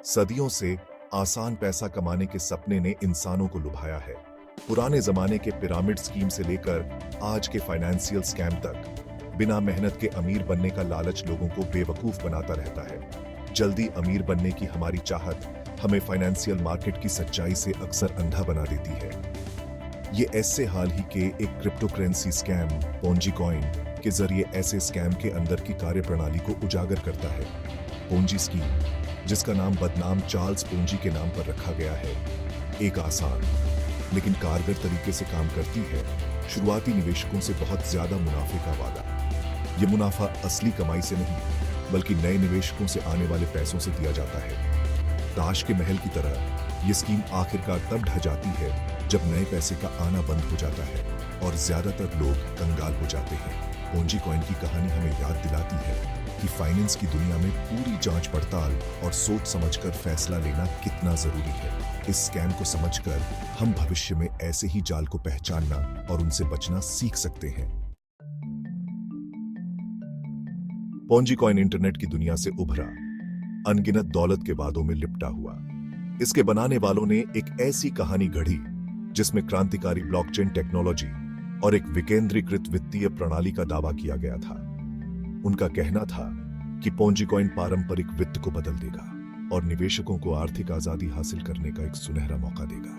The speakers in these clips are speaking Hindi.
सदियों से आसान पैसा कमाने के सपने ने इंसानों को लुभाया है। पुराने जमाने के पिरामिड स्कीम से लेकर आज के फाइनेंशियल स्कैम तक, बिना मेहनत के अमीर बनने का लालच लोगों को बेवकूफ बनाता रहता है। जल्दी अमीर बनने की हमारी चाहत हमें फाइनेंशियल मार्केट की सच्चाई से अक्सर अंधा बना देती है। ये ऐसे हाल ही के एक crypto currency scam Ponzi coin के जरिए ऐसे स्कैम के अंदर की कार्यप्रणाली को उजागर करता है। पोंजी स्कीम, जिसका नाम बदनाम चार्ल्स पोंजी के नाम पर रखा गया है, एक आसान लेकिन कारगर तरीके से काम करती है शुरुआती निवेशकों से बहुत ज्यादा मुनाफे का वादा। ये मुनाफा असली कमाई से नहीं, बल्कि नए निवेशकों से आने वाले पैसों से दिया जाता है। ताश के महल की तरह ये स्कीम आखिरकार तब ढह जाती है जब नए पैसे का आना बंद हो जाता है और ज्यादातर लोग कंगाल हो जाते हैं। पोंजी कॉइन की कहानी हमें याद दिलाती है कि फाइनेंस की दुनिया में पूरी जांच पड़ताल और सोच समझकर फैसला लेना कितना जरूरी है। इस स्कैम को समझकर हम भविष्य में ऐसे ही जाल को पहचानना और उनसे बचना सीख सकते हैं। पोंजी कॉइन इंटरनेट की दुनिया से उभरा, अनगिनत दौलत के वादों में लिपटा हुआ। इसके बनाने वालों ने एक ऐसी कहानी गढ़ी जिसमें क्रांतिकारी ब्लॉकचेन टेक्नोलॉजी और एक विकेंद्रीकृत वित्तीय प्रणाली का दावा किया गया था। उनका कहना था कि पोंजी कॉइन पारंपरिक वित्त को बदल देगा और निवेशकों को आर्थिक आजादी हासिल करने का एक सुनहरा मौका देगा।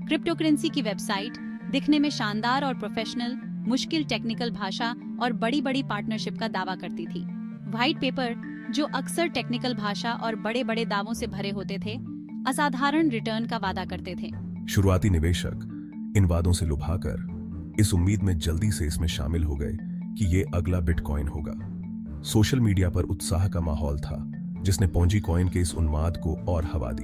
क्रिप्टो करेंसी की वेबसाइट दिखने में शानदार और प्रोफेशनल, मुश्किल टेक्निकल भाषा और बड़ी-बड़ी पार्टनरशिप का दावा करती थी। व्हाइट पेपर, जो अक्सर टेक्निकल भाषा और बड़े-बड़े दावों से भरे होते थे, असाधारण रिटर्न का वादा करते थे। शुरुआती निवेशक इन वादों से लुभाकर इस उम्मीद में जल्दी से इसमें शामिल हो गए कि ये अगला बिटकॉइन होगा। सोशल मीडिया पर उत्साह का माहौल था, जिसने पोंजी कॉइन के इस उन्माद को और हवा दी।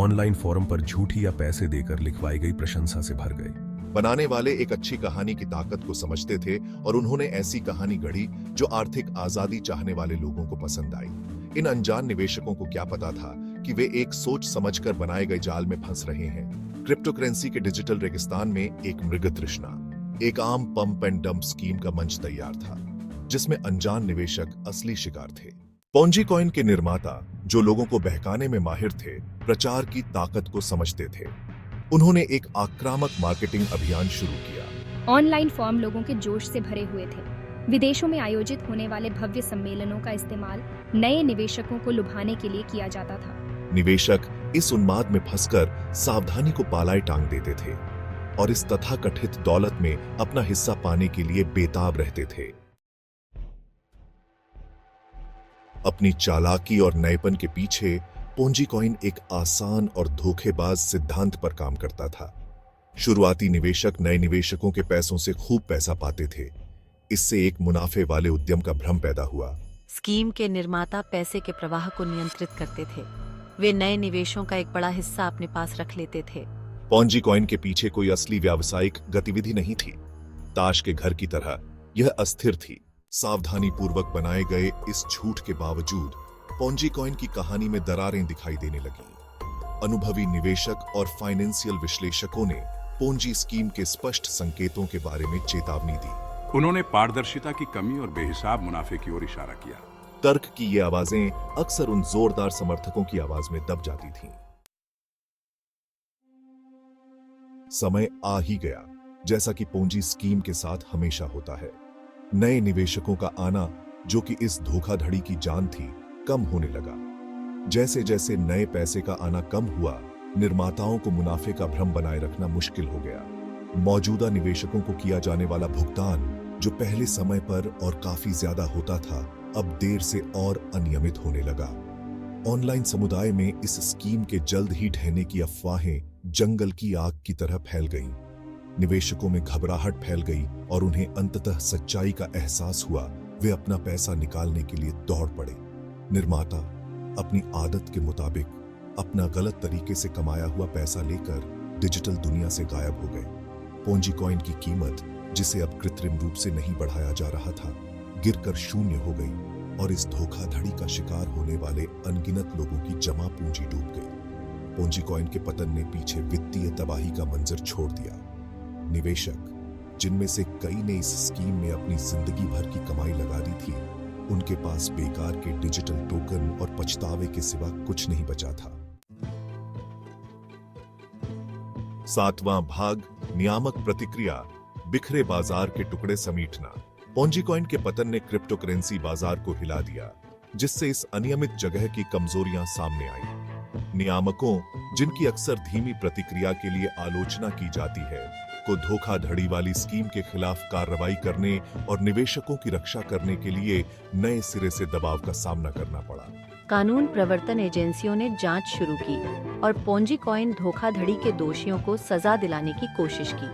ऑनलाइन फोरम पर झूठी या पैसे देकर लिखवाई गई प्रशंसा से भर गए। बनाने वाले एक अच्छी कहानी की ताकत को समझते थे और उन्होंने ऐसी कहानी गढ़ी जो आर्थिक आजादी चाहने वाले लोगों को पसंद आई। इन अनजान निवेशकों को क्या पता था कि वे एक सोच समझकर बनाए गए जाल में फंस रहे हैं। क्रिप्टो करेंसी के डिजिटल रेगिस्तान में एक मृग तृष्णा, एक आम पंप एंड डंप स्कीम का मंच तैयार था, जिसमें अनजान निवेशक असली शिकार थे। पोंजी कॉइन के निर्माता, जो लोगों को बहकाने में माहिर थे, प्रचार की ताकत को समझते थे। उन्होंने एक आक्रामक मार्केटिंग अभियान शुरू किया। ऑनलाइन फॉर्म लोगों के जोश से भरे हुए थे। विदेशों में आयोजित होने वाले भव्य सम्मेलनों का इस्तेमाल नए निवेशकों को लुभाने के लिए किया जाता था। निवेशक इस उन्माद में फंसकर सावधानी को पालाए टांग देते थे और इस तथाकथित दौलत में अपना हिस्सा पाने के लिए बेताब रहते थे। अपनी चालाकी और नएपन के पीछे पोंजी कॉइन एक आसान और धोखेबाज सिद्धांत पर काम करता था। शुरुआती निवेशक नए निवेशकों के पैसों से खूब पैसा पाते थे। इससे एक मुनाफे वाले उद्यम का भ्रम पैदा हुआ। स्कीम के निर्माता पैसे के प्रवाह को नियंत्रित करते थे। वे नए निवेशों का एक बड़ा हिस्सा अपने पास रख लेते थे। पोंजी कॉइन के पीछे कोई असली व्यावसायिक गतिविधि नहीं थी। ताश के घर की तरह यह अस्थिर थी। सावधानी पूर्वक बनाए गए इस झूठ के बावजूद पोंजी कॉइन की कहानी में दरारें दिखाई देने लगीं। अनुभवी निवेशक और फाइनेंशियल विश्लेषकों ने पोंजी स्कीम के स्पष्ट संकेतों के बारे में चेतावनी दी। उन्होंने पारदर्शिता की कमी और बेहिसाब मुनाफे की ओर इशारा किया। तर्क की ये आवाजें अक्सर उन जोरदार समर्थकों की आवाज में दब जाती थीं। समय आ ही गया, जैसा कि पोंजी स्कीम के साथ हमेशा होता है। नए निवेशकों का आना, जो कि इस धोखाधड़ी की जान थी, कम होने लगा। जैसे जैसे नए पैसे का आना कम हुआ, निर्माताओं को मुनाफे का भ्रम बनाए रखना मुश्किल हो गया। मौजूदा निवेशकों को किया जाने वाला भुगतान, जो पहले समय पर और काफी ज्यादा होता था, अब देर से और अनियमित होने लगा। ऑनलाइन समुदाय में इस स्कीम के जल्द ही ढहने की अफवाहें जंगल की आग की तरह फैल गईं। निवेशकों में घबराहट फैल गई और उन्हें अंततः सच्चाई का एहसास हुआ। वे अपना पैसा निकालने के लिए दौड़ पड़े। निर्माता अपनी आदत के मुताबिक अपना गलत तरीके से कमाया हुआ पैसा लेकर डिजिटल दुनिया से गायब हो गए। पोंजी कॉइन की कीमत, जिसे अब कृत्रिम रूप से नहीं बढ़ाया जा रहा था, गिरकर शून्य हो गई और इस धोखाधड़ी का शिकार होने वाले अनगिनत लोगों की जमा पूंजी डूब गई। पोंजी कॉइन के पतन ने पीछे वित्तीय तबाही का मंजर छोड़ दिया। निवेशक, जिनमें से कई ने इस स्कीम में अपनी जिंदगी भर की कमाई लगा दी थी, उनके पास बेकार के डिजिटल टोकन और पछतावे के सिवा कुछ नहीं बचा था। 7वां भाग, नियामक प्रतिक्रिया, बिखरे बाजार के टुकड़े समेटना। पोंजी कॉइन के पतन ने क्रिप्टो करेंसी बाजार को हिला दिया, जिससे इस अनियमित जगह की कमजोरियां सामने आई। नियामकों, जिनकी अक्सर धीमी प्रतिक्रिया के लिए आलोचना की जाती है, को धोखाधड़ी वाली स्कीम के खिलाफ कार्रवाई करने और निवेशकों की रक्षा करने के लिए नए सिरे से दबाव का सामना करना पड़ा। कानून प्रवर्तन एजेंसियों ने जांच शुरू की और पोंजी कॉइन धोखाधड़ी के दोषियों को सजा दिलाने की कोशिश की।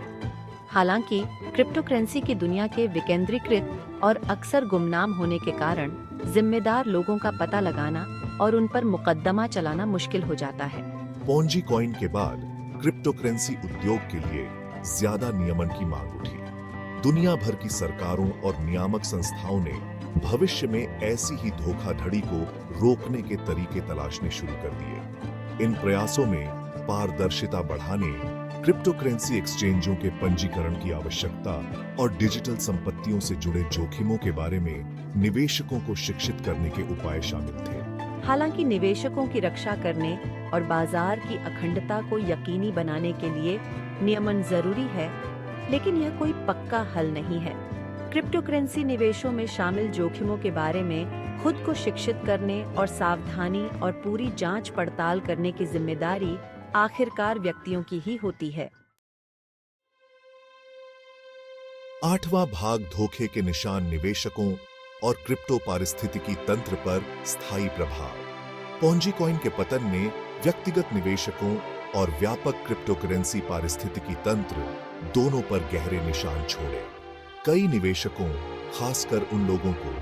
हालांकि क्रिप्टो करेंसी की दुनिया के विकेंद्रीकृत और अक्सर गुमनाम होने के कारण जिम्मेदार लोगों का पता लगाना और उन पर मुकदमा चलाना मुश्किल हो जाता है। पोंजी कॉइन के बाद क्रिप्टो करेंसी उद्योग के लिए ज्यादा नियमन की मांग उठी। दुनिया भर की सरकारों और नियामक संस्थाओं ने भविष्य में ऐसी ही धोखाधड़ी को रोकने के तरीके तलाशने शुरू कर दिए। इन प्रयासों में पारदर्शिता बढ़ाने, क्रिप्टो करेंसी एक्सचेंजों के पंजीकरण की आवश्यकता और डिजिटल संपत्तियों से जुड़े जोखिमों के बारे में निवेशकों को शिक्षित करने के उपाय शामिल थे। हालांकि निवेशकों की रक्षा करने और बाजार की अखंडता को यकीनी बनाने के लिए नियमन जरूरी है, लेकिन यह कोई पक्का हल नहीं है। क्रिप्टो करेंसी निवेशों में शामिल जोखिमों के बारे में खुद को शिक्षित करने और सावधानी और पूरी जांच पड़ताल करने की जिम्मेदारी आखिरकार व्यक्तियों की ही होती है। 8वां भाग, धोखे के निशान, निवेशकों और क्रिप्टो पारिस्थितिकी तंत्र पर स्थायी प्रभाव। पोंजी कॉइन के पतन ने व्यक्तिगत निवेशकों और व्यापक क्रिप्टो करेंसी पारिस्थितिकी तंत्र दोनों पर गहरे निशान छोड़े। कई निवेशकों, खासकर उन लोगों को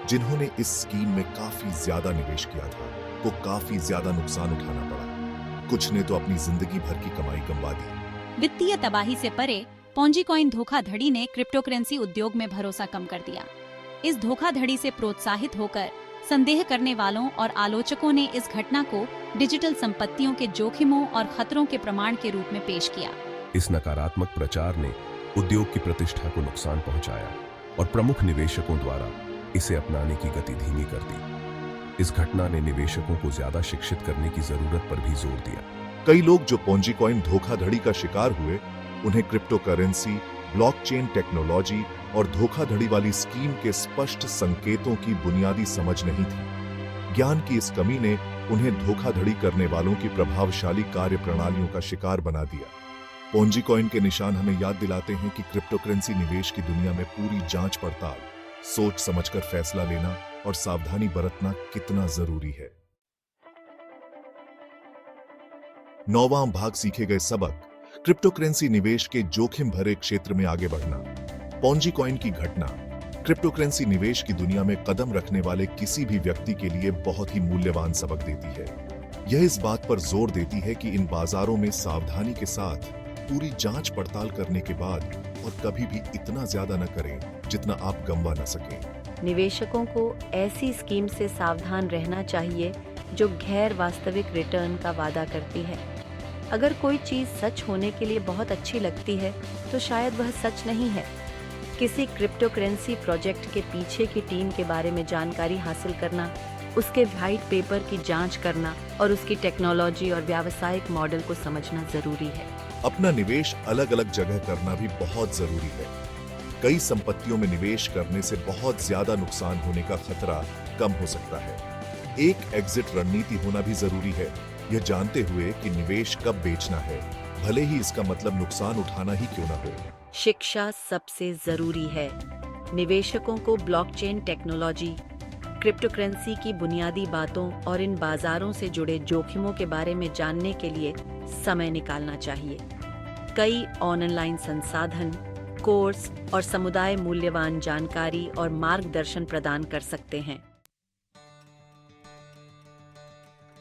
जिन्होंने इस स्कीम में काफी ज्यादा निवेश किया था, को काफी ज्यादा नुकसान उठाना पड़ा। कुछ ने तो अपनी जिंदगी भर की कमाई गंवा दी। वित्तीय तबाही से परे पोंजी कॉइन धोखाधड़ी ने क्रिप्टो करेंसी उद्योग में भरोसा कम कर दिया। इस धोखाधड़ी से प्रोत्साहित होकर संदेह करने वालों और आलोचकों ने इस घटना को डिजिटल संपत्तियों के जोखिमों और खतरों के प्रमाण के रूप में पेश किया। इस नकारात्मक प्रचार ने उद्योग की प्रतिष्ठा को नुकसान पहुंचाया और प्रमुख निवेशकों द्वारा इसे अपनाने की गति धीमी कर दी। इस घटना ने निवेशकों को ज्यादा शिक्षित करने की जरूरत पर भी जोर दिया। कई लोग जो पोंजी कॉइन धोखाधड़ी का शिकार हुए, उन्हें क्रिप्टो करेंसी, ब्लॉकचेन टेक्नोलॉजी और धोखाधड़ी वाली स्कीम के स्पष्ट संकेतों की बुनियादी समझ नहीं थी। ज्ञान की इस कमी ने उन्हें धोखाधड़ी करने वालों की प्रभावशाली कार्यप्रणालियों का शिकार बना दिया। पोंजी कॉइन के निशान हमें याद दिलाते हैं कि क्रिप्टो करेंसी निवेश की दुनिया में पूरी जांच पड़ताल, सोच समझकर फैसला लेना और सावधानी बरतना कितना जरूरी है। 9वां भाग, सीखे गए सबक, क्रिप्टो करेंसी निवेश के जोखिम भरे क्षेत्र में आगे बढ़ना। पोंजी कॉइन की घटना क्रिप्टो करेंसी निवेश की दुनिया में कदम रखने वाले किसी भी व्यक्ति के लिए बहुत ही मूल्यवान सबक देती है। यह इस बात पर जोर देती है कि इन बाजारों में सावधानी के साथ पूरी जांच पड़ताल करने के बाद और कभी भी इतना ज्यादा न करें जितना आप गंवा न सकें। निवेशकों को ऐसी स्कीम से सावधान रहना चाहिए जो गैर वास्तविक रिटर्न का वादा करती है। अगर कोई चीज सच होने के लिए बहुत अच्छी लगती है तो शायद वह सच नहीं है। किसी क्रिप्टो करेंसी प्रोजेक्ट के पीछे की टीम के बारे में जानकारी हासिल करना, उसके व्हाइट पेपर की जांच करना और उसकी टेक्नोलॉजी और व्यावसायिक मॉडल को समझना जरूरी है। अपना निवेश अलग अलग जगह करना भी बहुत जरूरी है। कई संपत्तियों में निवेश करने से बहुत ज्यादा नुकसान होने का खतरा कम हो सकता है। एक एग्जिट रणनीति होना भी जरूरी है, यह जानते हुए कि निवेश कब बेचना है, भले ही इसका मतलब नुकसान उठाना ही क्यों न हो। शिक्षा सबसे जरूरी है। निवेशकों को ब्लॉकचेन टेक्नोलॉजी, क्रिप्टो करेंसी की बुनियादी बातों और इन बाजारों से जुड़े जोखिमों के बारे में जानने के लिए समय निकालना चाहिए। कई ऑनलाइन संसाधन, कोर्स और समुदाय मूल्यवान जानकारी और मार्गदर्शन प्रदान कर सकते हैं।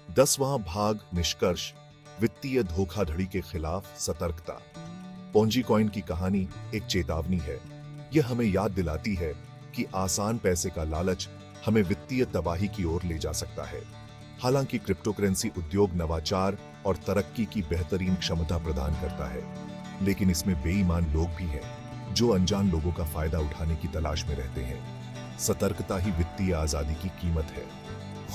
10वां भाग, निष्कर्ष, वित्तीय धोखाधड़ी के खिलाफ सतर्कता। पोंजी कॉइन की कहानी एक चेतावनी है। यह हमें याद दिलाती है कि आसान पैसे का लालच हमें वित्तीय तबाही की ओर ले जा सकता है। हालांकि क्रिप्टो करेंसी उद्योग नवाचार और तरक्की की बेहतरीन क्षमता प्रदान करता है, लेकिन इसमें बेईमान लोग भी हैं जो अनजान लोगों का फायदा उठाने की तलाश में रहते हैं। सतर्कता ही वित्तीय आजादी की कीमत है।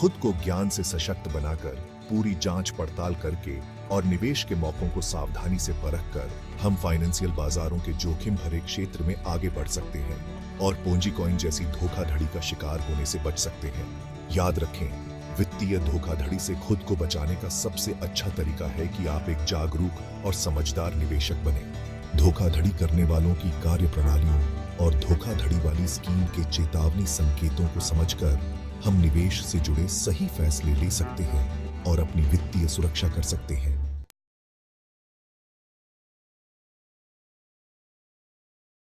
खुद को ज्ञान से सशक्त बनाकर, पूरी जांच पड़ताल करके और निवेश के मौकों को सावधानी से परखकर हम फाइनेंशियल बाजारों के जोखिम भरे क्षेत्र में आगे बढ़ सकते हैं और पोंजी कॉइन जैसी धोखाधड़ी का शिकार होने से बच सकते हैं। याद रखें, वित्तीय धोखाधड़ी से खुद को बचाने का सबसे अच्छा तरीका है कि आप एक जागरूक और समझदार निवेशक बने। धोखाधड़ी करने वालों की कार्यप्रणालियों और धोखाधड़ी वाली स्कीम के चेतावनी संकेतों को समझकर हम निवेश से जुड़े सही फैसले ले सकते हैं और अपनी वित्तीय सुरक्षा कर सकते हैं।